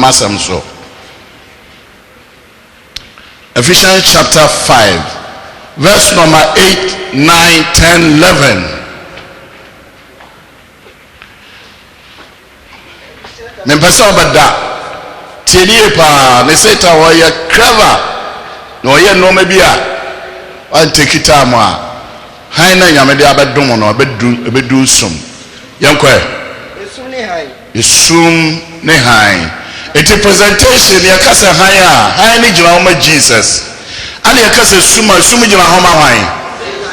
masam so. Ephesians chapter 5 verse number 8, 9, 10, 11. Me pesa obada tienie pa me seta wo ye clever no ye no ma bia wan take time a han na nyame de abedom no abedu sum yenkwa esum ne han eti presentation ye kasa han ni jina homa Jesus ani ye kasa sum jina homa han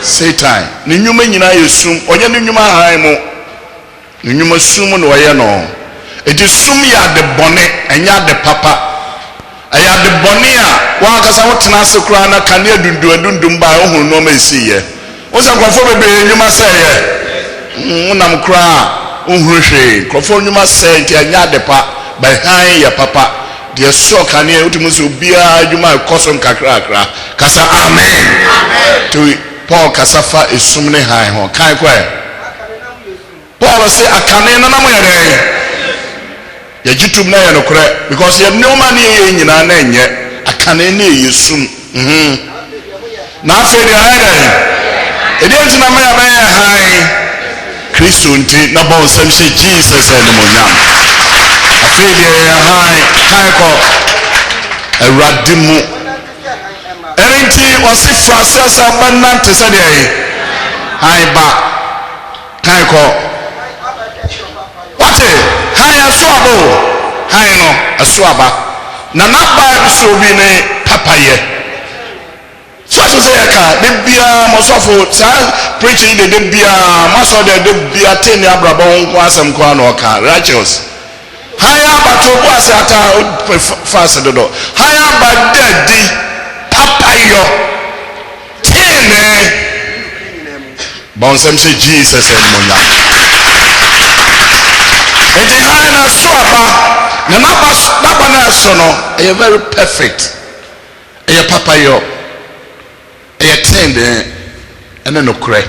Satan ni nyuma nyina ye sum onye ni nyuma han mu ni nyuma sum no ye no eti sum ya de bone enya de papa aya de bone a wa kasa wotena se kura na kane dundum ba ohun no ma esi ye wo sa kwafo bebe nyuma se ye unam kura ohunhwe kwafo nyuma se nti enya de pa ba han ya papa de so kane utimu so bia nyuma kosom kakra kasa amen to Paul kasafa esum ne han ho kan kwa Paul say akane na mo yere ya jitum na ya no kure because ya no man ye nyina na enye akane na yesum na afi de han ede ntina ma ya ba ya han Kristo nti na bon sam se Jesus and mo nyam afi de ya han kan ko awradimu enti wasi frasas abandante se de han ba kan ko wate han asuabo han no asuaba na ba so bi ne papaye so say ka de bia mosofo sa preaching de bia maso de bia teni abrabo nko asem ko na oka righteous han abato bo asata fast dodo han abadadi papayo teni bon sem say Jesus and monya and the hand na swaba na naba na so no e very perfect e papayo e tende ene no kure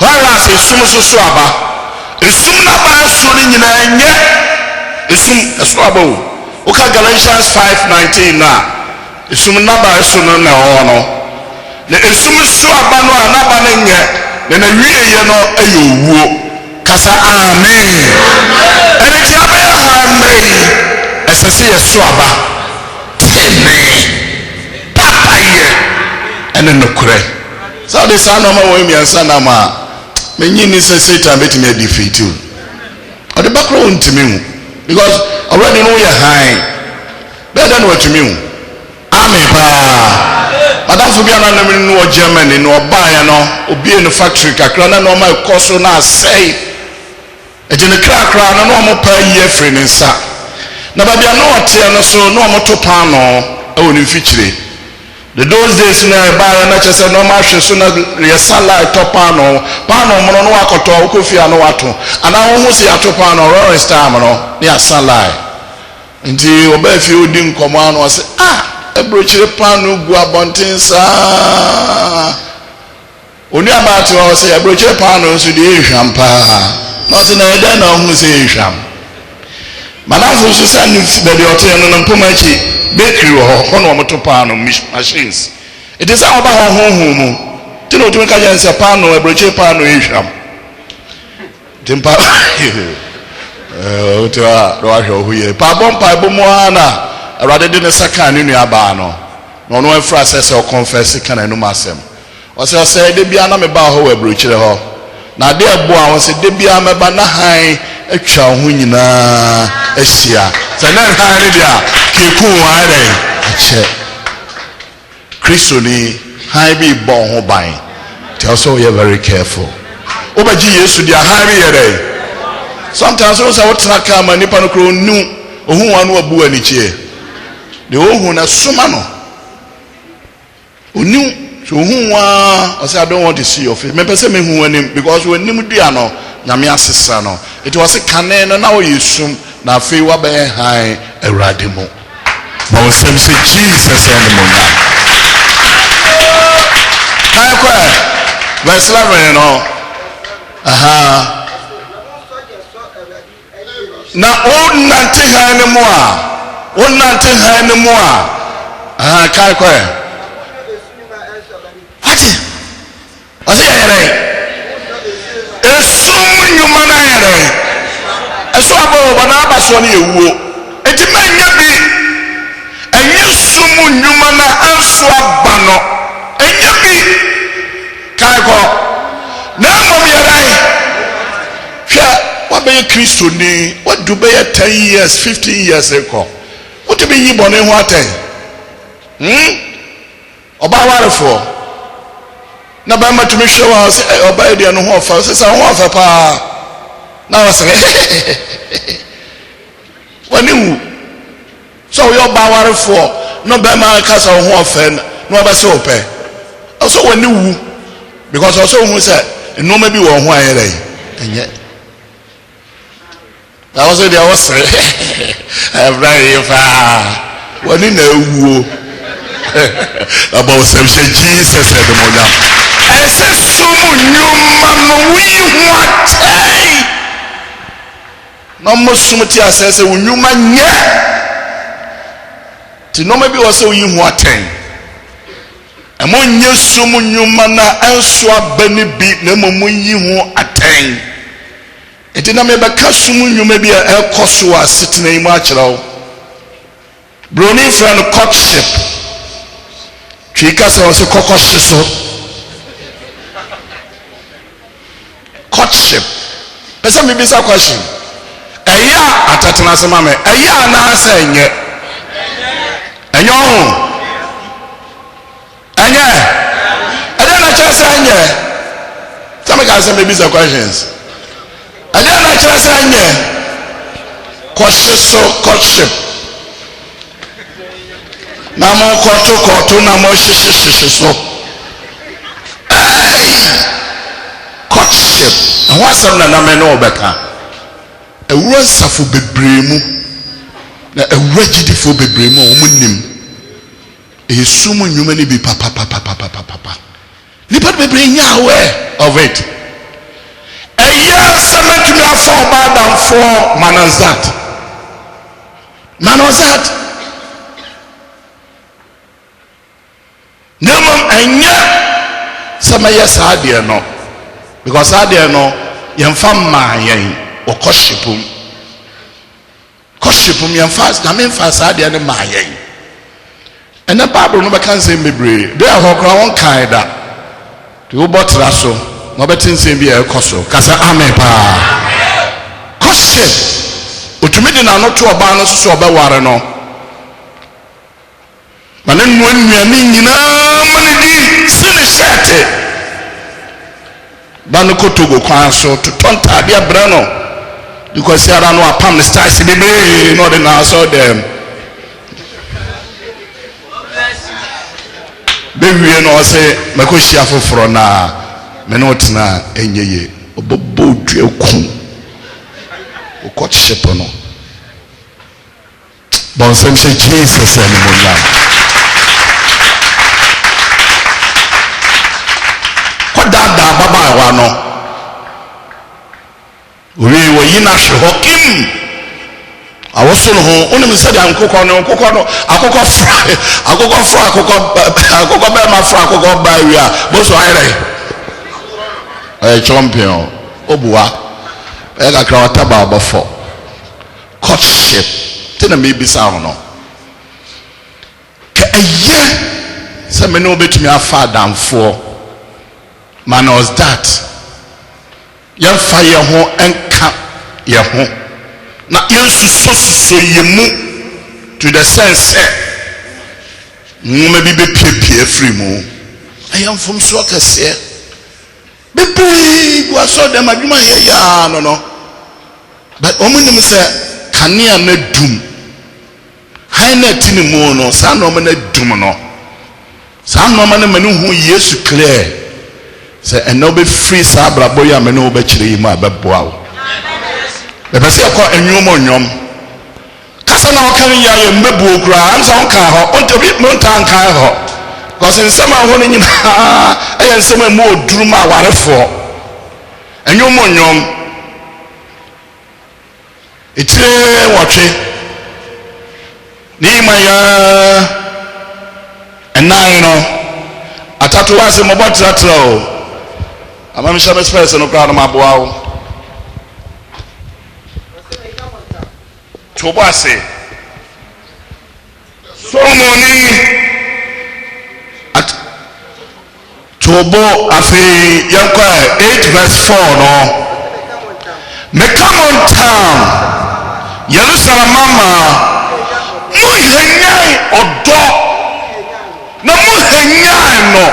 wala se sum so swaba esum na ba so ni nyina enye esum swaba o ka Galatians 5:19 na esum na ba so no na ono na esum swaba no anaba na nye na wieye no ayowuo kasa amen ene ti amen esese yesuaba tene papaye ene nokure so the son of my women sana ma menyi ni se Satan beti me defeat you or the background to me because already know you high better than what to me amen pa madam so bia na me no Germany no buy no obi in factory kakra na no my course na say ejene krakra na no mo pa ye free nsa na ba bia no ote no so no mo to pan no e woni fichire the those days na ba na chese no ma hwe so na ye sala to pan no mo no akoto okofia no wato ana ho hu si ato pan no roaring star mo no ne asala nti oba fi odi nkomo ano se ebrochire pan no gu abonten sa oni abati o se ebrochire pan no so de ehwampa no se na eda na hu se ehwam manafo so sa ni be de ote no mpomachi bakery ho no moto pan no machines it is all about ho mu tino to ka jan se pan no ebrochire pan no ehwam timpa oto a ro ahwe ho ye pa bompa bomo ana awrade de ne saka ne nuaba no no efra se o confess kana no masem o se de bia na me ba ho ebrochire ho na de ebo a o se de bia me ba na han atwa ho nyina ahia se na han ne dia keku wa re ache Kristo ni han bi bo ho ban tell so you very careful obaji Yesu dia han bi yere sometimes we say what na kama nipa no kro nu ohun wa no abu ani chie de ohun na soma no onu so ohun wa I say I don't want to see your face me pese me hu anim because when nim dua no nyame asesa no it was a kanen na wo yesum na afei wa be han awrade mo but we say Jesus and mo na kai kwa verse 11 no na onnante han ne mu a onnante han ne mu a kai kwa ati ɔsɛ yɛrɛ esum nyuma na yɛrɛ ɛso abo bana abaso ne ewuo enti manya bi ɛnyɛ sum nyuma na anso aba no ɛnyɛ bi kai kɔ na mmom yɛrɛ hwɛ wabɛyɛ kristo ni wadu bɛyɛ 10 years 15 years ekɔ wote bi yi bɔne ho atɛn ɔbaa warefoɔ na bɛma tumi hwɛ wɔ sɛ ɔbaa deɛ no ho ɔfa sɛ sɛ ho ɔfa paa na wɔ sɛ wɔne wu sɛ ɔyɛ ɔbaa warefoɔ na bɛma ka sɛ ho ɔfa na ɔbɛsɛ ɔpɛ ɔsɛ wɔne wu because ɔsɛ ɔhu sɛ nneɛma bi wɔ ho ayɛrɛ ɛnyɛ na ɔsɛ deɛ ɔsɛ ɛbrɛ yɛ paa wɔne na ewuo about sɛ Jesus ɛdɛmɔnyam ɛsɛ sum nnwuma no woyi ho atɛn na ɔmo sum ti asɛ sɛ wo nnwuma nyɛ ti nneɛma bi wɔ sɛ woyi ho atɛn ɛmo nyɛ sum nnwuma na ɛnso aba ne bi na ɛmo yi ho atɛn eti na mebɛka sum nnwuma bi a ɛkɔ so a setena yi mu akyerɛ wo broni frɛ no courtship twi kasa wɔ sɛ kɔkɔ hye so courtship pɛsɛ mebisa question ɛyɛ a atatena ase ma me ɛyɛ a anaasɛ ɛnyɛ ɛnyɛ ɔho ɛnyɛ ɛdɛ na kyerɛ sɛ ɛnyɛ sɛ meka sɛ mebisa questions ɛdɛ na kyerɛ sɛ ɛnyɛ kɔhye so courtship na mo kɔto na mo hyehyehye so courtship ɛho asɛm na nam ne ɔbɛka ɛwura nsafo bebree mu na ɛwura gyidifo bebree mu a wɔn nim ɛyɛ sum nnwuma ne bi papapapapapapa nipa bebree nya aware of it ɛyɛ sɛmɛtumi afa ɔbaa damfoɔ manozat na mmom ɛnyɛ sɛ mɛyɛ saa adeɛ no because saa adeɛ no yɛmfa mmaa yɛn wɔ kɔhyepom yɛmfa na memfa saa adeɛ no maa yɛn ɛnɛ bible no bɛka nsɛm bebree de ahɔ koraa wɔnkae da nti wobɔ tra so na wɔbɛte nsɛm bi a ɛkɔ so ka sɛ amen paa courtship otumi de n'ano to ɔbaa no so so ɔbɛware no ma ne nnua nnuane nyinaa ma ne di si ne hyɛte ba no kɔtogo kwan so totɔ ntaadeɛ brɛ no de kɔsi ara no apam ne stars bebree na ɔde na asɔ dɛm bɛwie no ɔsɛ mɛkɔhyia foforɔ na me ne ɔtena ɛnyɛ ye ɔbɛbɔ odua kum ɔkɔhyepɔ no bɔnsɛm hyɛ Jesus animonyam kɔdaadaa babaawa no owie wɔyi no ahwe hɔ kim awoso no ho wonim sɛdeɛ nkokɔ no akokɔ bɛrima fra akokɔ baa wie a boso ayerɛ ɛyɛ champion obua ɛyɛ kakra wataba ɔbɔfɔ courtship te na mebisa ho no ka ɛyɛ sɛ me ne wobɛtumi afa adamfoɔ manos that yɛmfa yɛn ho ɛnka yɛn ho na yɛnsuso yɛn mu to the sense sɛ nwoma bi bɛpiepie firi mu ɛyɛ mfomsoɔ kɛseɛ bebree gu asɔ dɛm adwuma yɛyɛa no but ɔmo nim sɛ kanea na dum han na ti ne mu no saa nneɛma na dum no saa nneɛma no ma ne ho Yesu clear sɛ ɛnna wobɛfiri saa abrabɔ yi a me ne wobɛkyerɛ yi mu a bɛboa wo bɛpɛ sɛ ɛkɔ nnwom kasa na ɔka no yɛ ayɛ mbɛbuo koraa ansa ɔnkaa hɔ ɔntaa nkaa hɔ because nsɛm a hɔ no nyinaa ɛyɛ nsɛm a mu ɔduru ma awarefoɔ nnwom etire watwe ni maya enan no atatu wase mo botratra o amam shabe space no kra no maboa o tobo ase Solomoni at tobo afi yanko 8 verse 4 no me come on town Jerusalem mama mu henyan odo na mu henyan no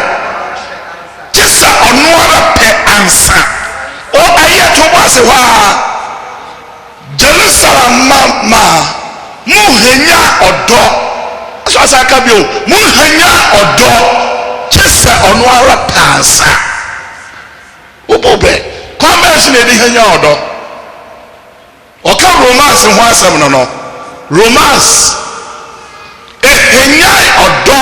kisa ono ara pe ansa o aye tobo ase wa Jerusalem mama mu henyan odo so asaka bio mu henyan odo kisa ono ara pe ansa obobe comments na di henyan odo oka romance ho asem no romance enyai odo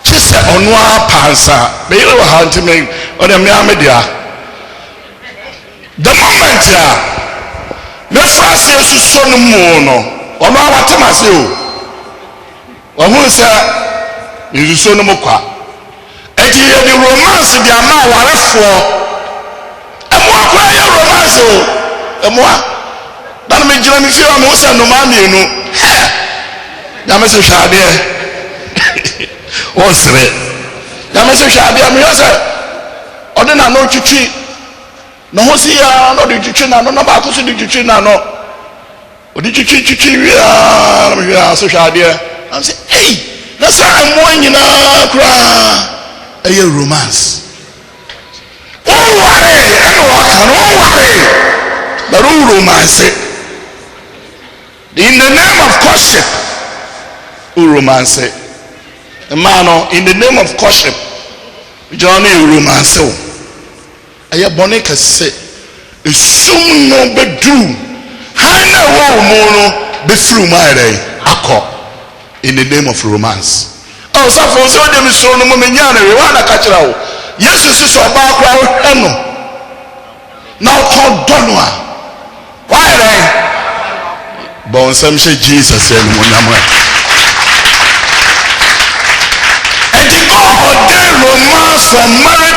kise ono apansa be you know how to make on the media the moment ya me fase suso no mu no ono awatemase o ohu se yususo no mukwa enti ye the romance bi ama warefo emo akwa ye romance o emwa dan me jira mi fi o mo se no ma mienu ya me se hwade o sere ya me se hwade mi yo se ode na no twitwi no ho si ya no de twitwi na no na ba ko so de twitwi na no ode twitwi wi ya mi ya so hwade am say hey na sa mo nyina kra eye romance o ware eno wa kan o ware but romance in the name of courtship romance a man in the name of courtship johnny romance aya bonica say sum no bedu hana wo mo no be through my day akọ in the name of romance oh so for so dem so no mo nya na we wana ka kira wo yesu si so ba kwa wo no na ko dono a why then bon some say Jesus and monamo and the God ordained romance for married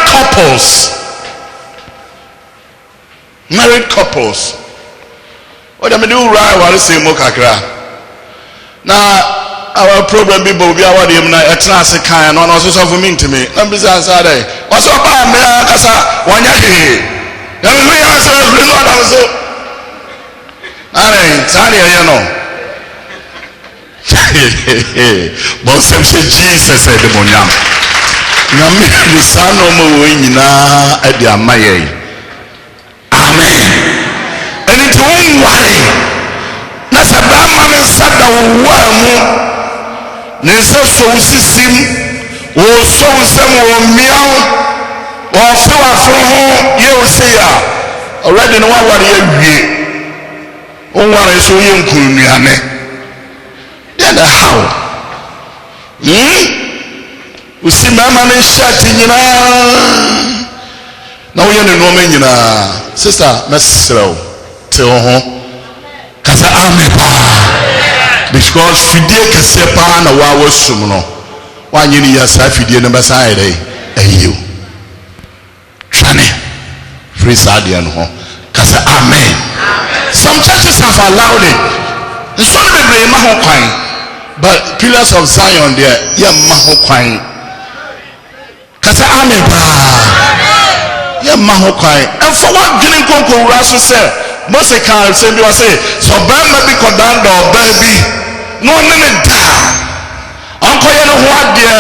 couples what am I do right while say mo kakra na our problem be bobi our dem na etrase kan no no so for me to me na be say asade o so ba me akasa wonya he na me ya say no na so amen tani ya no bon sem se Jesus said the monyam na me ni sano mo nyina ade amaye amen eni to ware na sabama me sada wo mu ne so so sisim wo so nsem wo miao wo so afro ho ye o se ya already no ware ye wie on ware so ye nkunuane then how usi mama ne shati nyina na wo ye ne no ma nyina sister mesrel te ho kasa amen pa because fidie kase pa na wa wasum no wa nyini ya sa fidie ne basa ire ayo twane free sadia no ho kasa amen. Some churches have allowed it. And some of them are quine, but Pillars of Zion there, yeah, maho quine. Kasa amen pa. Yeah, maho quine. And for what getting conquer rasu say, Mose can say, you say, so bam maybe condemned or baby. No name da. Uncle you know what dear,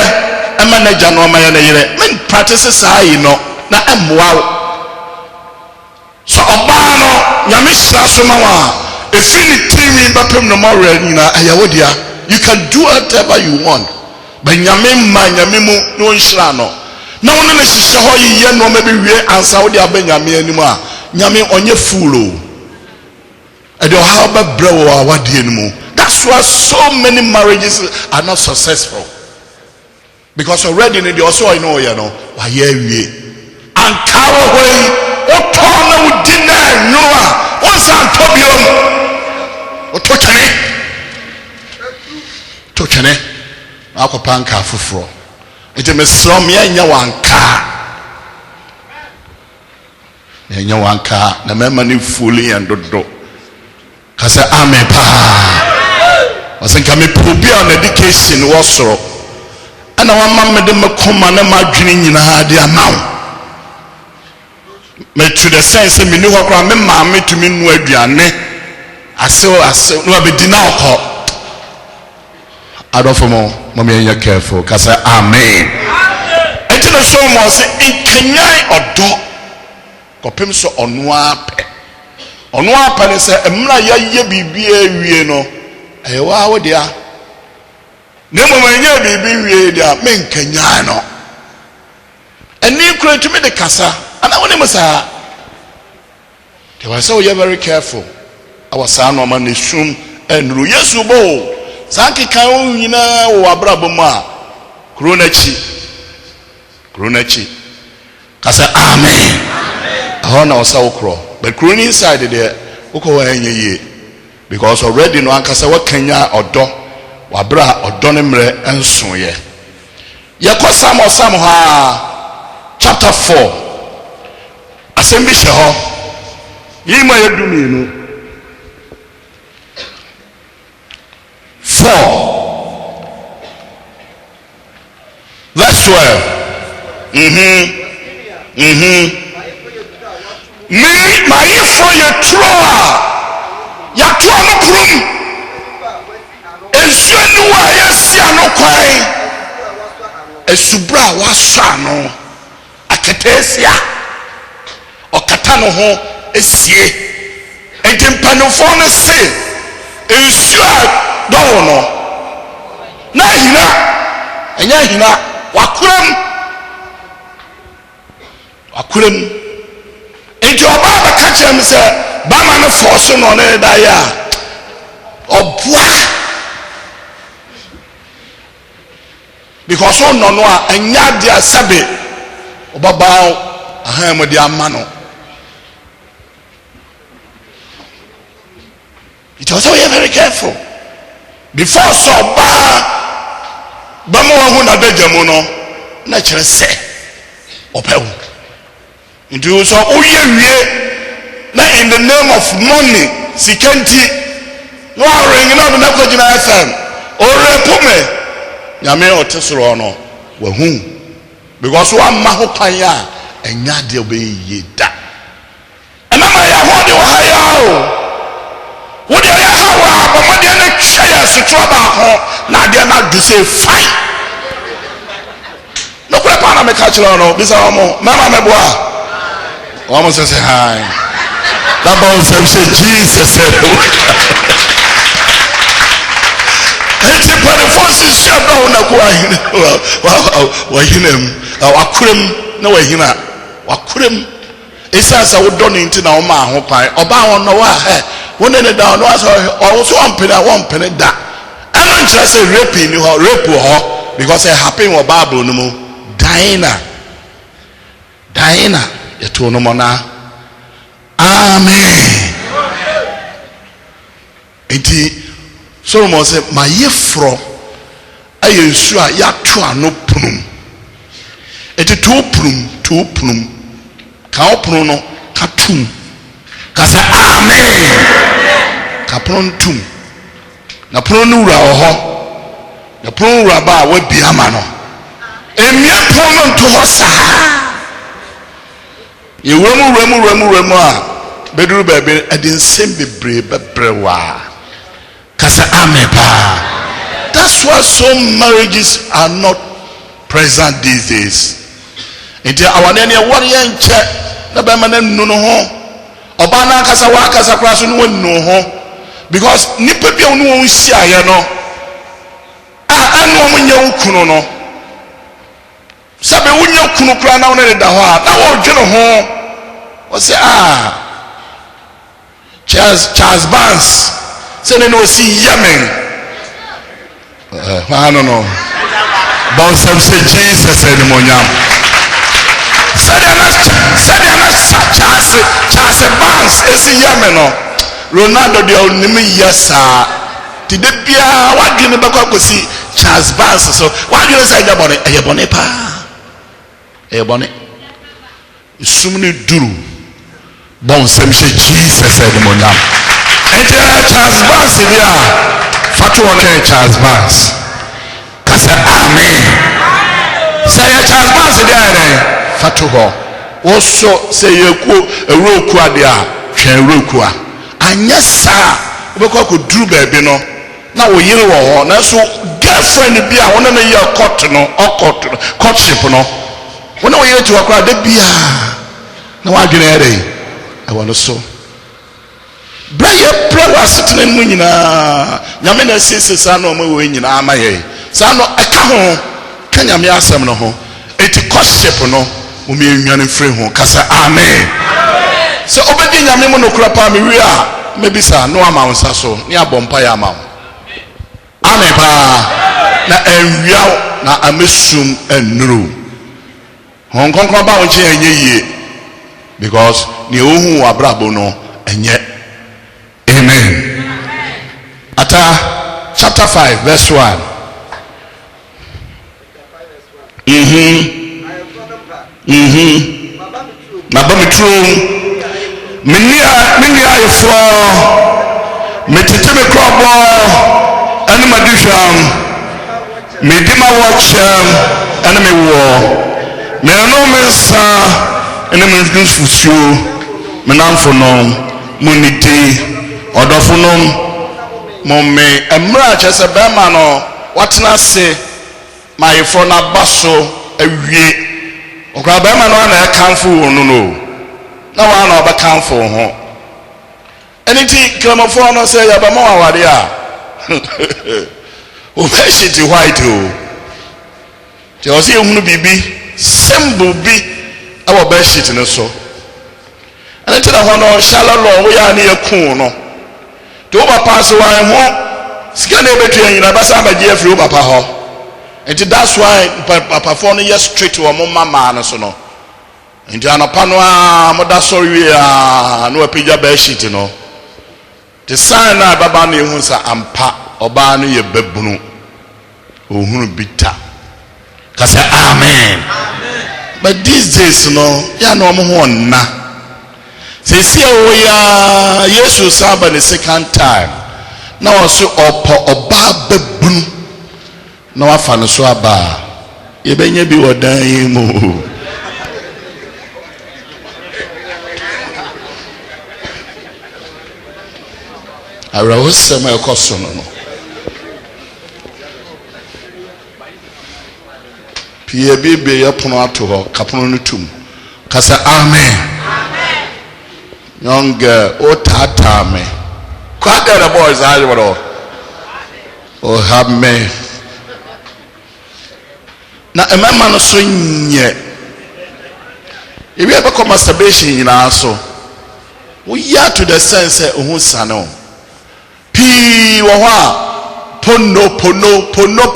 a manager no man men practices I know. Na wow. So obano nyamisha somawa efini bapem no more nyina ayawodia you can do whatever you want but nyame mu no nhira no na wona na hihye ho yiye no ma be wie ansa wo dia ba nyame animu a nyame onye fulo e de how ba brewo awade animu. That's why so many marriages are not successful, because already in the also I know you know why ye and cow away. Otona would deny Noah, once I'm Tobium or Tochane, Aquapanka Fufro. It is Slum Yawanka. Yawanka, the memory fully and do. Kasa ame pa. Wasenka me probi on education wasoro. Ana wa mamma de makoma na madwene nyina de amaw. Me to the sense me ni hokra me maame tumi nu aduane. Ase no abedi na okọ. Adofomo mama enya careful. Kasa amen. Enti no so mo se enkanyan odo. Kopem so ono ape. Ono apane se emra yaye bibia wie no ewa wo dia ne mo manya bibia wie dia menkanya no eni kura tumi de kasa ana woni mo sa they were so very careful awasa no ma ne sum enru yesu bo sanki kan wo nyina wo abrabo mu a kuro na chi kasa amen ahona osa wokro but kuro inside there woko wa enye because already no ankasa wa kanya odo wa bra odo ne mre enso ye yakosam ha chapter 4 asembi she ho yima yedumi no 4 verse 12 me my for your troa ya troa no krum ensuanu wa yasia no kwai esubra waswa no akatesia okata no ho esie entimpanofo no se ensua do no na hina enya hina wakuram enti oba ba ka kyerem se ba ma no force no ne da ya obua because on no a enya dia sabe obaba aha mo dia ma no it was very careful before so ba mo hu na dajamu no na kyerɛ sɛ opewu into so oyewie na in the name of money sikenti no ring na na ko gina FM orepume nyame otesoro no wahu because one ma ho kwan ya enya de obeye da ana ma ya ho de wa ya o wo de ya ha wa ba mo de na twa ya sotro ba ho na de na do say fine no kwa pa na me ka kire no bisa mo mama me boa almost say hi. That boy say Jesus said. It's a part of forces shut down na kwa hina. Wa hinem. Wakurem na wa hina. Wakurem. Esa sa wo do ni nti na wo ma ho kwan. Oba won no wa he. Won ne da no so also one penny da. I don't just say rape ni ho, rape ho because it happen in Bible no mo. Diana. Yeto no mona amen enti Solomon say ma yefro ayensu a yato ano punum eti to punum ka opunu no ka tum ka say amen ka punum tum na punum no wura ho na punum wura ba wa biama no emia punum to ho saa ye wemu a beduru baby edin sembe bebrewa kasa amepa. That's why some marriages are not present these days. Enti awane ne wore ye nche na be ma na nnu no ho oba na kasa wa kasa kra so no nnu ho because nipa bia wo no hia ye no anu mo nya ukunu no sabe wunya kunu kra na wona da ho a na wo dwene ho o se Charles Barnes say no see Yemen no but some say Jesus anymore Charles Barnes esi yameno Ronaldo de onimi yesa ti de bia wadwene bako akosi Charles Barnes so wadwene say eyebone pa eyebone sumni duru bon semse Jesus edimonyam enti Charles Barnes dia fatu one Charles Barnes kasa amen say Charles Barnes dia fatu ho also say yeku eroku ade a twen eroku a anya saa obekọ ko duru baabi no na wo yire wo ho na so girlfriend bi a wona na ye courtship no wona wo yire to akra da bia na wa dwene ere e wono so bra ye pray was sitting mu nyina nyame na sisi saa no mo we nyina ama ye saa no eka ho ka nyame asem no ho eti courtship no mo me nwane free ho kasa amen so obedi nyame mo no kura pa me wi a maybe sa no ama wonsa so ni abompa ya ama amen pa na enwia na amesum enuru hon konkon ba won che enye yie because ni ohun abrabo no enye amen ata chapter 5 verse 1 Baba mitru minia ifo metete me krobo ene madihwam medima watcham ene me wo me no mensa ene me fusuo me namfo no moniti odofo no momme emra chese be ma no watena se my for na baso awie okra be ma no na kanfo no na wa na obakanfo ho anything kramofo no say ya ba ma wawade a o be shiti white o je o say ehunu bibi symbol bi awo be shiti no so anything na ho no shalalo wo ya na yakun no to o ba pass wa ho sika na ebetu anyina ba sa ba je afri o papa ho and that's why papa for no yes straight to o mama no so no nti anapa no a moda sorry a no apija ba sheet no the sign na baba na ehun sa ampa oba no ye babunu ohunu bita kase amen but these days no ya no mo ho na se si o ya yesu saba the second time na o so oba babunu na wa fa no so aba ye benye bi wodan mu ara wosema ekoso no pie bibe yapono ato ho kapono no tum kasa amen amen yonga o tata me kwada the boys are what oh have me na emama no so nye ebi abeko masturbation nyina so we ya to the sense ohun sano pi wo ho a pono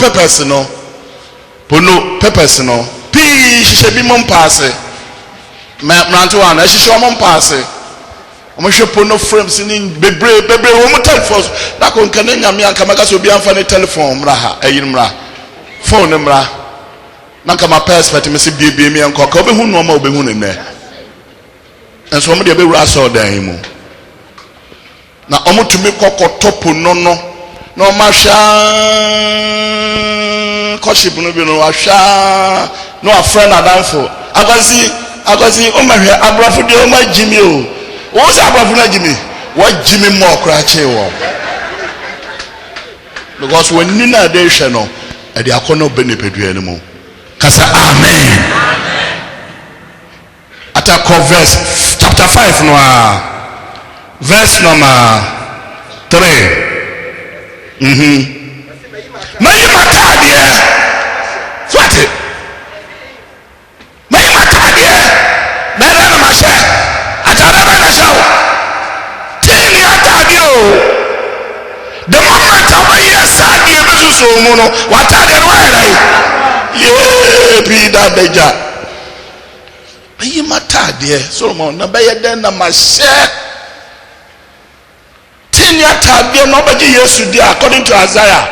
peppers no pi hihye bi mom paase mranto ana hihye mom paase omo hwe pono frames ni bebre wo mo telephone na ko nka nya me anka maka so bi anfa ne telephone mra ha ayin mra phone mra na kama perspect me se bie me anka ka obehu no ma obehu ne ne enso mo de be wura so dan mu na omutumi kokotopo no na omahwa courtship no bi no ahwa no afriend adamfo Akwasi omahwe abrafo de omagimi o wo se abrafo na gimi wa gimi mo okra che wo because when ni na dey hwe no e de akono benepedua ni mu kasa amen atako verse chapter 5 no verse number 3 may matadie swati may matadie bere na mashe atara na shawo tini atadie o the moment away sadie bezu so mu no watadie no era ye bi da beja mayi matade Solomon na bɛyɛ den na mahyɛ tini atade no bɛgye Yesu di according to Isaiah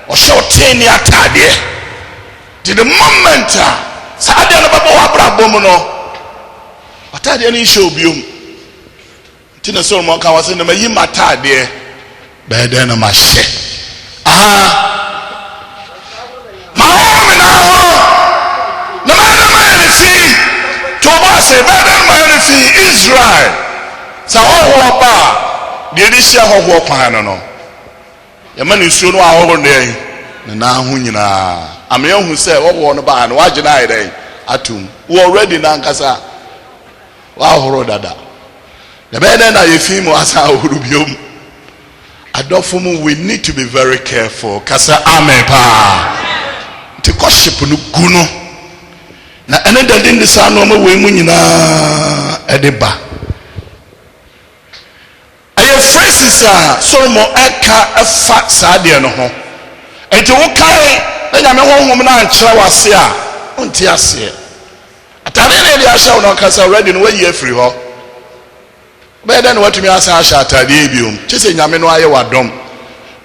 ɔhyɛ tini atade the moment saade no bɛbɔ wabrabɔ mu no atade no hyɛ obiom tina Solomon ka wase na mayi matade bɛyɛ den na mahyɛ Mahomi na ho na man fi Toba say man fi Israel sa ho ba de ni hia ho kwan no ya ma ni suo no ahoro ne na ho nyina ame hu say wo no ba no wagye na ayɛ atum we already na nkasa wa ahoro dada the bɛyɛ na ye fi mu asa ahoro biom adofo mu we need to be very careful kasa amen pa the courtship no gu no na ene dade ndi sa no ma we mu nyina edeba aye phrases Solomon eka efa saade no ho enti wo kai na nyame honhom na ankyerɛ wase a onti ase atare na dia hye no kasa already no we afiri ho be den watumi asa ahye atare biom kyese nyame no aye wadom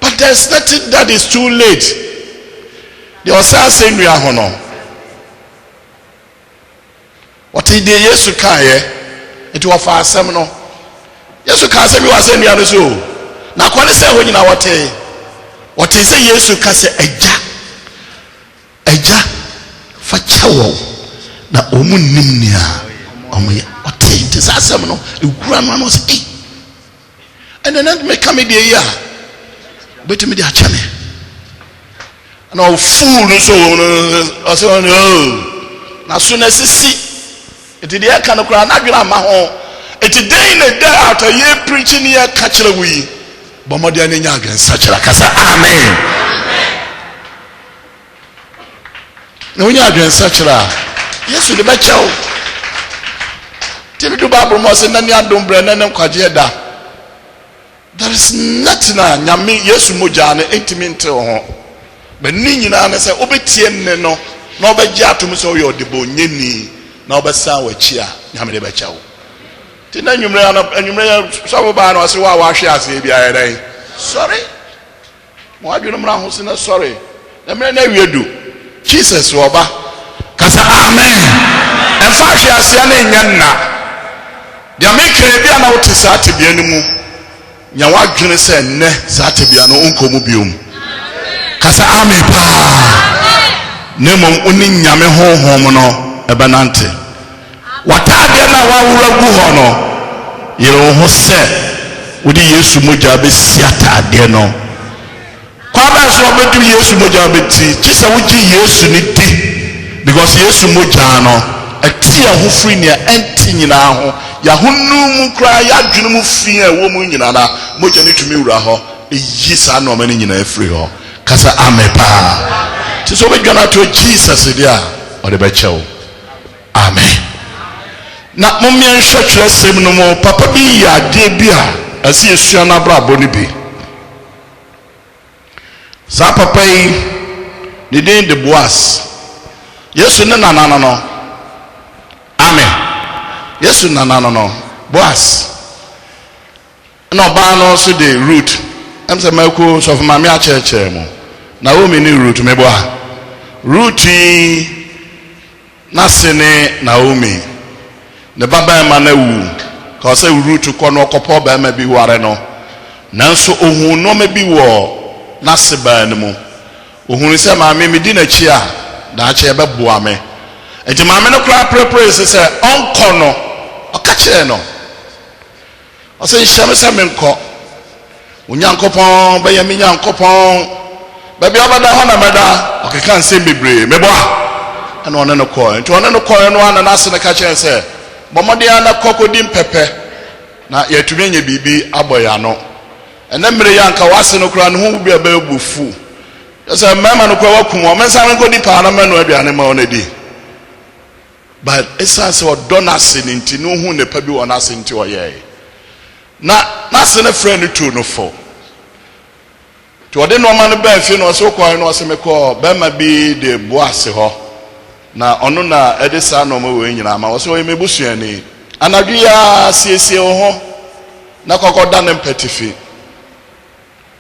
but there's nothing that is too late the osanse nua ho no what ide Yesu kae enti wo fa asem no Yesu ka asem wa asem nua no so na kwani se ho nyina wote se Yesu ka se eja fa chawo na omu nimnia omuya wote enti se asem no egura no no se and then me come de ya betimi de achame na fool no so o na so na sisi eti de aka no kura na dwena ma ho eti day na day after ye preaching ye ka kire wi bomode ani nya agensa kira kasa amen na wonya agensa kira Yesu de ba chawo tibi do Bible mo se na ni adom bre na ne kwaje da there is nothing nyame Yesu moja na intimi nte ho be ni nyina na se obetie nne no na obegye atom se oyo debo nyeni na obesa wachi a nyame de becha wo ti na nwumre so ba na ose wa hwe ase bia yɛdan sorry mo adwene mra ho se na sorry na mre na wiedu Jesus oba kasa amen emfa hwe ase na nya nna dia mekere bia na wote sa tebia ni mu nya wadwene se nne sa tebia no onkomu biom kasa amen pa nemo oni nyame honhom no ebenante watade na wawura gu ho no yero ho se wodi Yesu moja be siatade no kwa ba so obedu Yesu moja be ti kisa wuji Yesu ni di because Yesu moja no ati ho free ne enti nyina ho ya honu mu kra ya dwene mu fi a wo mu nyina na moja ni tumi wura ho eyi sa na o mani nyina afiri ho kasa amepa ti so be dwana to Jesus dia o de be chew amen na momien hwetwe sem no mo papa bi ya de bi a asi esua na brabo ni bi sa papa yi ni den de Boas Yesu ne nanano no amen Yesu nanano no Boas no ba no so de root am se mako so for mama a cheche mo na wo mi ni root me boa root na sene Naomi ne baba ma na wu ka se root ko no kopo ba ma bi ware no nanso ohun no ma bi wo na se ba ne mu ohun se ma me di na chi a da che be boa me enti ma me no kra prepare se onko no o ka kire no o se hye me se me nko onyankopon ba ya me nyankopon ba bi obada ho na meda o ke kan se bebre me boa ana ona no ko enti ona no ko no ana na se na ka kire se bomode ana kokodim pepe na yatumi nya bibi aboya no ene mire yanka wase no kra no hu bi aba ebufu yesa mama no kwa wakum o mensa me ngodi pa na manu aduane ma ona di but esa se odonase ni nti no hu ne pa bi wona se nti oye na se ne friend tu no fo to ode no ma no ba fi no so kwa no se me ko ba ma bi de Boase ho na ono na edisa no mo we nyina ma wo so me busuani anadua siesie ho na kokoda ne mpetifi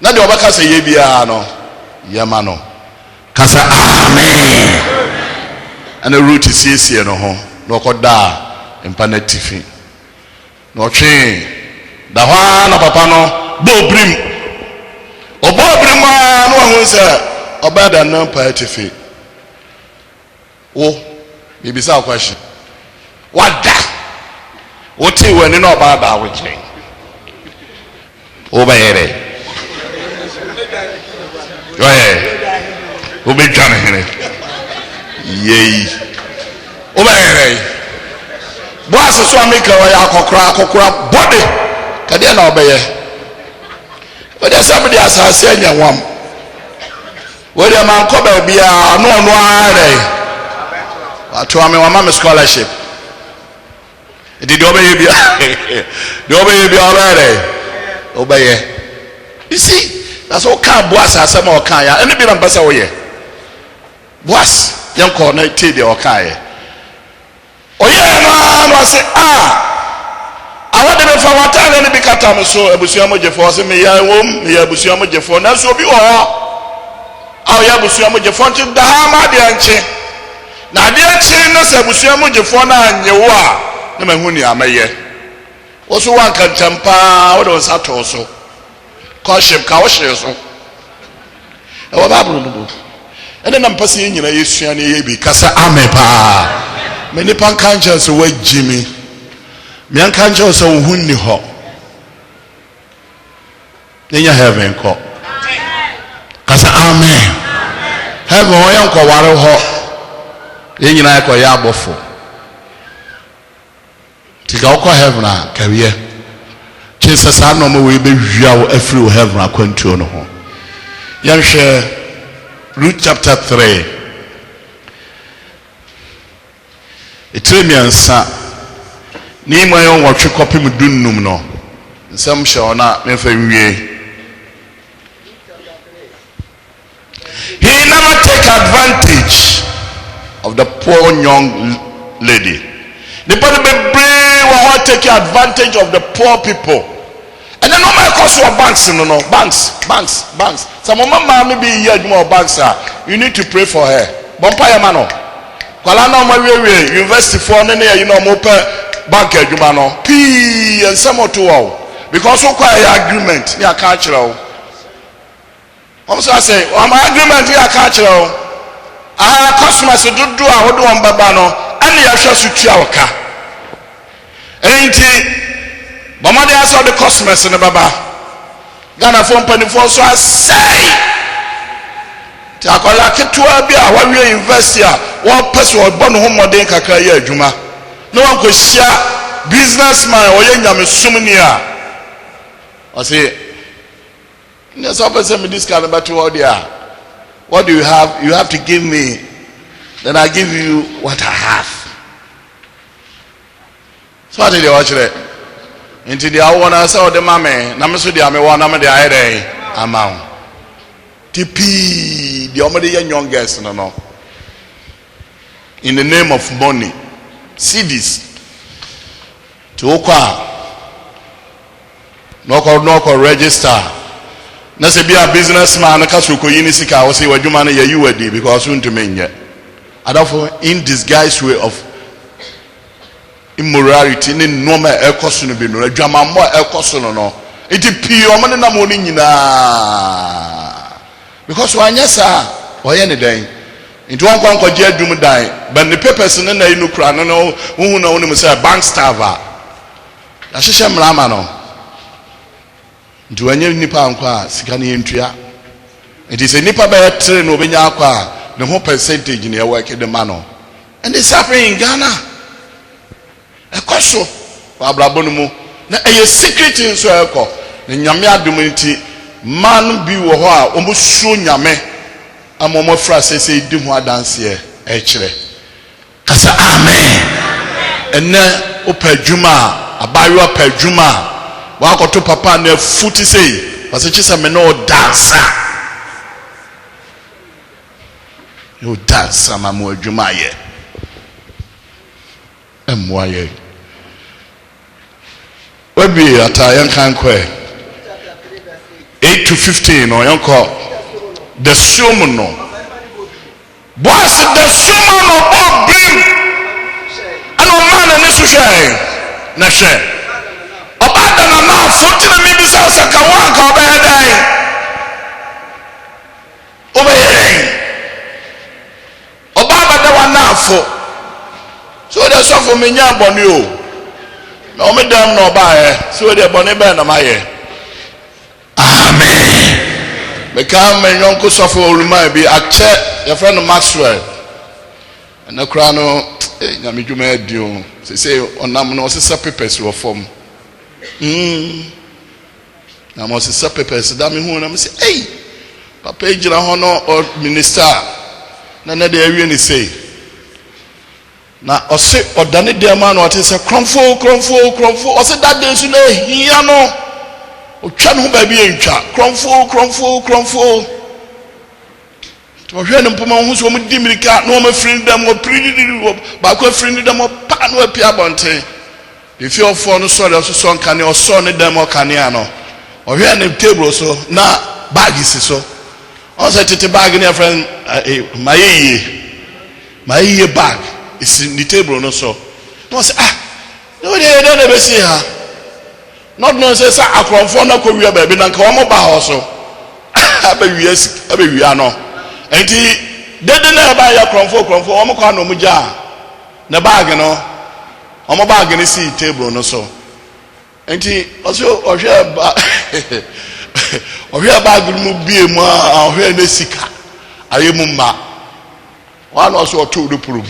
na de obaka se ye bia no yema no kasa amen ana root siesie no ho na kokoda mpanetifi no twe da ho na papa no bobrim obobrim no ho se obada na mpetifi wo bibisa question wada woti wani no obada weche obayere obejane here yei obayere boas so ameka wa ya akokora body kade na obeye wede sabidi asase anyanwam wede man ko ba bia no are atu ame wa mama scholarship did obeye bia do obeye bia already obeye. You see, that's all kind boas asem o kan ya ene bi na mpasa wo ye boas yan ko na ti de o kan ye oye no say awade be fa wata ne bi kata me so abusua mo jefo se me ya wom me ya abusua mo jefo na so bi wo aw ya abusua mo jefo nti da ma de anche na de anche no se abusua mo jefo na anye wo a na mahu ni amaye wo so wan kan tampa wo do sa to so Courtship ka wo hye so e wo ba bru no ene na mpase nyina yesua ne ye bi kasa amepa me ni pan kanche so wa jimi me an kanche so wo hunni ho nenya heaven ko kasa amen heaven wo yan ko ware ho ye nyina ko ya abofo tiga ko heaven a kawie Jesus no mo we be wia wo afri heaven akwantuo no ho yan hwe Luke chapter 3 etremiansa ni mo yon wotwe kopim dunnum no nsam hye ona me fa wie he never take advantage of the poor young lady. The people will take advantage of the poor people. And then no matter cost of banks, banks. Some of my maybe here more banks are. You need to pray for her. Bompire mano. Kwalana mawe university for nene you know mo bank adwuma P and some or two because so quite agreement near cultural. I say, my agreement here cultural. Customers do a do on babano. And you shall shoot your car. Ain't it? But money has all the customers in the baba. Ghana phone penny for so I say. Takola ketua bia wa we invest here. One person was born home more than kakra ye adwuma. No one could share businessman or ye nyame sumnia. I say, there's a person with this kind of battle out there. What do you have? You have to give me. Then I give you what I have. So I did you watch it. Into the hour I saw the mammy, Namasu, I may want to the amount. TP, the only young guest, no. In the name of money, see this. To Okwa, no register. Na se be a businessman, a Kasuko Unisika, or say what you money you were because soon to mean yet. And therefore, in disguised way of immorality, in normal air cosson be no, drama more air cosson no. It is pure money na morning because one yes, or any day. Into one conquer Jed Doom die, but the papers in the Nukra, no, who know him say bank stava. Ashisham Ramano. Do any nipa anqua, Sikani entria. It is a nipa by a train over Yakwa. The whole percentage in your work in the manor. And it's happening in Ghana. A question. Babrabonumu. Now a secret in Swako. The Yamia Dumunity. Man be wa almost soon Yame. A moment phrase say, do more dance here. Actually. Kasa amen. And then Ope Juma. A barrier per Juma. Wako to papa ne footy say. Was it just a menor dancer? You dance some more Jumaye. Mwaye. Where be at a young canque 8 to 15 or young call the Sumuno. Boss the Sumuno of Brim. I know man and this share. Nashe. About the amount 14 minutes of Sakawan over there. Over here. Obama the one now for. So that's all for me. No me damn no buy. So they bonny band am I. Amen. Become my uncle suffer will remind be a check your friend Maxwell. And the crown Yami Jume Dio. They say on Namno sister papers were form. Now must sister papers, damn who and say, hey, Papa Jira Honor or Minister. None of the area say. Na ose odane de man what is a cromfo ose that day so na hia no otwa no ba bi entwa cromfo to hwe no mpoma hu so mo dimirika no ma free dem mo pridi ba ko free dem mo pa no apia bonte the fear for no so so kan o so ne dem o kan ya no o hwe ne table so na bag is so on say tete bag ne friend my bag. It's in the table, no so. No say no they don't ever see her. Not no say I come for no Korea baby na ka omo ba ho so. Abe wi ano. Enti they didn't buy your cromfo omo kwa no mu ja. Na bag no. Omo bag ni see table no so. Enti also ohwe ba ohwe bag mu bie mu a ohwe na sika. Aye mu ma. One also to the proof.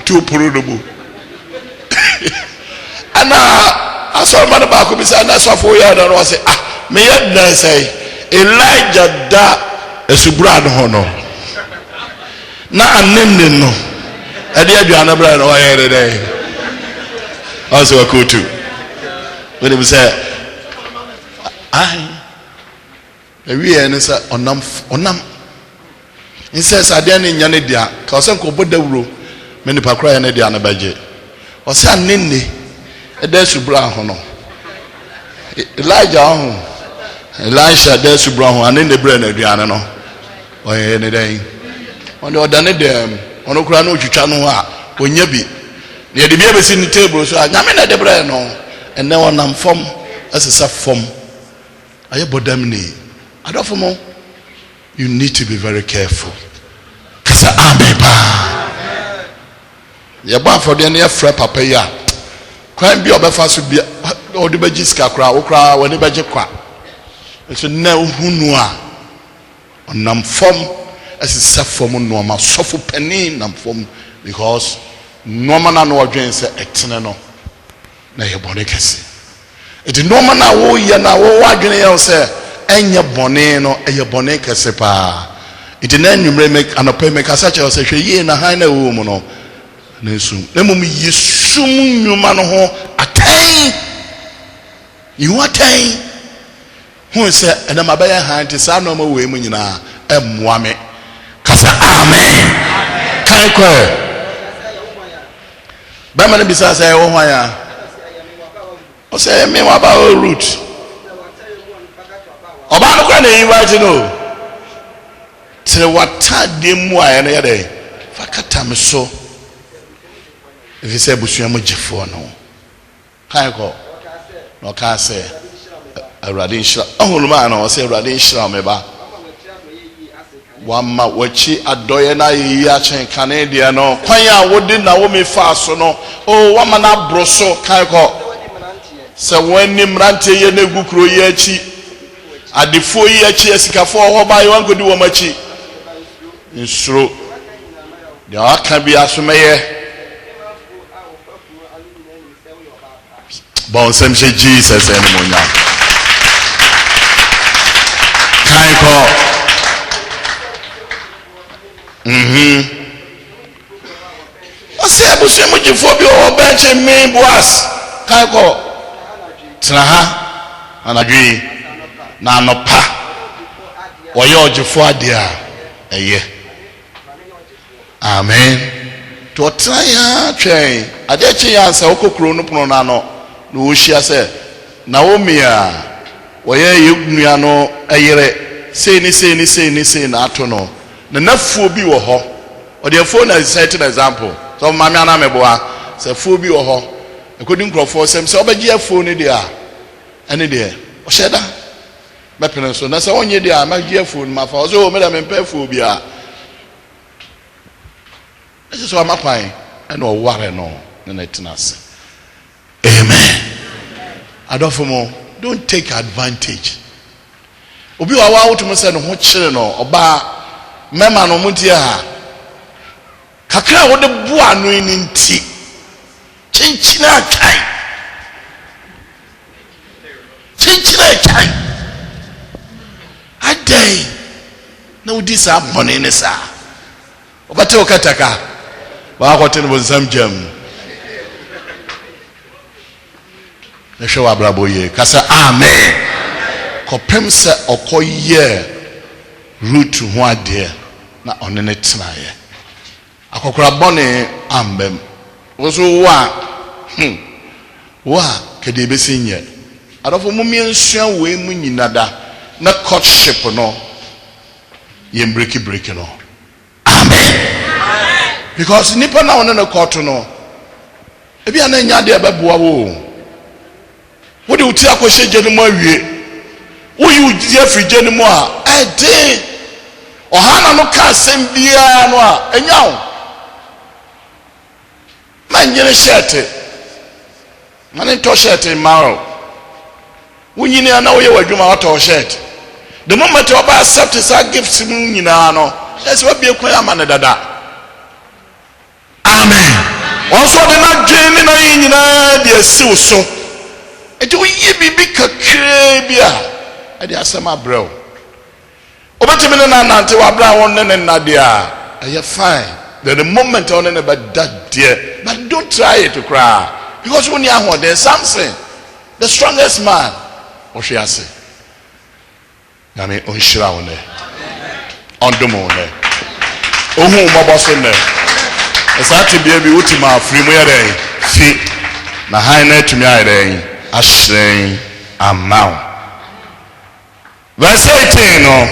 To Purubu. And I saw my back of his and I saw 4 years and I say, may I say, Elijah da Subrad Hono. Now I'm named no. I did you another brand or every day. Also a cool too. When he said, we are on nam. He says, I didn't in Yanidia, because I'm called the rule. Many pakra ya ne dia na baje o se anenne e da subra ho no Elijah ho Elisha da subra ho anenne bre na aduane no o ye ne dan on the odane dem ono kura na otwitwa no a onya bi na ye de bia besi ni table so anyame na de bre no enne wonam fom asesa fom aye bodam ni adofo mo you need to be very careful kasa amen. Yaba for the near frap papa ya. Crime be obefa so bia o de baji ska kra wo kra wo ne baje kwa. So na hunu a onam fom asisa fom no ma sofo pani nam fom because no man na no odwen se etene no na ye bone kese. It no man na wo ye na wo adwene ye se enye bone no eye bone kese pa. It na nwumre make anope make asache o se hwe ye na han na wo mu no. Nesum nemum yesum nyuma no ho atai you atai hu se ena mabaya han te sa no ma we mu nyina emmoa me kasa amen kai kwa ba ma bisa say wo hwan ya o say me wa ba root oba no kwa na yi wa ji no tre wata de mu a na ye dey fakata me so. If you say Busuamu Jeffo no, Kaiko, no can say a radish. Oh, man, or say radish meba. One ma wachi adoyena yachin Canadian no. Quaya wouldn't Naomi fast no. Oh, one man up broso Kaiko. So when Nimrante Yenegukro Yachi at the 4 year Chiesika for Hoba, you want to do a machi. It's true. There can be a sumaye. Bon sem she Jesus anymore now. Kaiko. I say I was saying you for your bench and me boss. Kaiko. Traha and agree. Na no pa. Or your Jeffo dear. A year. Amen. To try ya train. Adechi ya se okokro no pono na no. No wohia se Naomi a woye yegua no ayere sei ni na ato no. Na nafuo bi wo ho. Ode afo na set an example. So mama ana meboa se fuo bi wo ho. Ekodi nkrofo sem se obagi afo ni dia. Ane dia. O sheda. Mepene so na se onye dia magi afo ni mafa. O so me da mempe afo bi a. Ese so amapan ene o ware no na tinase. Amen. Adofomo, don't take advantage. Obi wa wa wotumo se no ho kire no oba mema no mutie ha. Kakra wo de bua no ni nti. Chinchina akai. Chinchina akai. Adai. Na udi sa bone ne sa. Obate okataka. Ba akote no bonsam jam. Na show abraboye. Kasa amen. Kopem se okoye root ho ade na onene tenaye. Akokora bone ambem. Woso wa kede besinye. Adofo mumie nsua we mu nyinada na courtship no ye break no. Amen. Because nipa na one no court no. Ebi ana nya de beboa wo. Wo de uti akohye gye no awie. Wo yi uji afije no mu a ede. Ohana no ka asem bia no a enya wo. Manyere shirt. Mane to shirt maro. Wunyini ana wo ye wadwuma wato shirt. The moment you accept his gifts nyina no, let's what be kwa amane dada. Amen. Also the na dwene na nyina de asiw so. Eti wo ye bibi kakra bia. E de asema brew. Obetimi na nante wa bra won ne na de a. Eye fine. The moment on about that dear, but don't try it to cry because when you are there's something. The strongest man, what she has said. I mean, on Shroud, on the moon, oh, my boss in there. It's actually be ultima free way, feet, my high net to me, a shame, amount. Verse 18, no,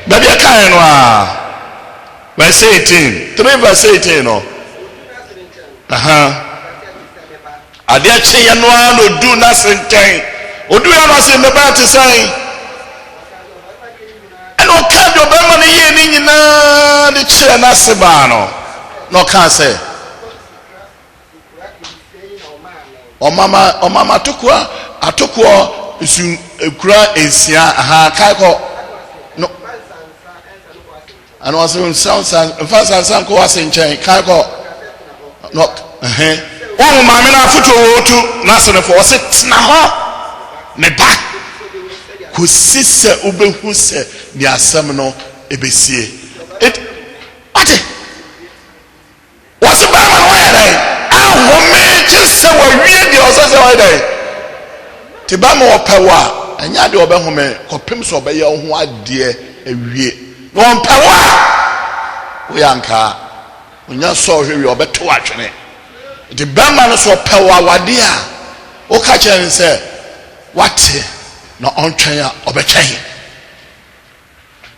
baby, I can't. Verse 18, 3 verse 18, no. Adiache yanwa no do nothing time. Odu ya no say me ba to say. And o ka do be man ye ni nyina de kire na se ba no. No can say. O mama atokwa isu ekura ensia aha kai ko no. And was in sounds and fast and some was in chain, Kako. Not, oh, Mamma, foot to National Force, it's now. Me back. Who sister Ube who said, near Seminole, ABC. It, what? What's the Bible way? Ah, woman, just so weird, you're so way. Tibamo Pawa, and Yadi Obahome, Copims obey your one dear, a weird. One power. We anka. When you saw here, you're better watching it. The Bama so power, wadia. O catch and say, what? No on train or better.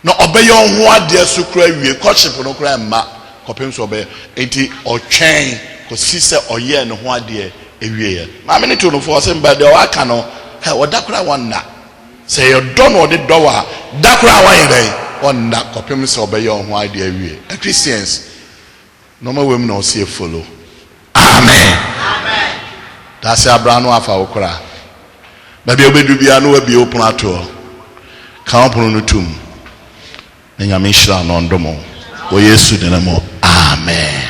No obey your one dear sucre, we courtship no grandma, copims obey 80 or chain, because sister or year and one dear a year. Mamma need to know for some by the Wakano, how what that one na. Say you don't know the door, that one on that copy so obey your who idea we Christians normal women no see follow. Amen. Amen. That's Abraham afa okra. Baby obedu bia no be open at all. Kan open no tum. Na nyame hira no ndomo. Wo Yesu de na mo. Amen.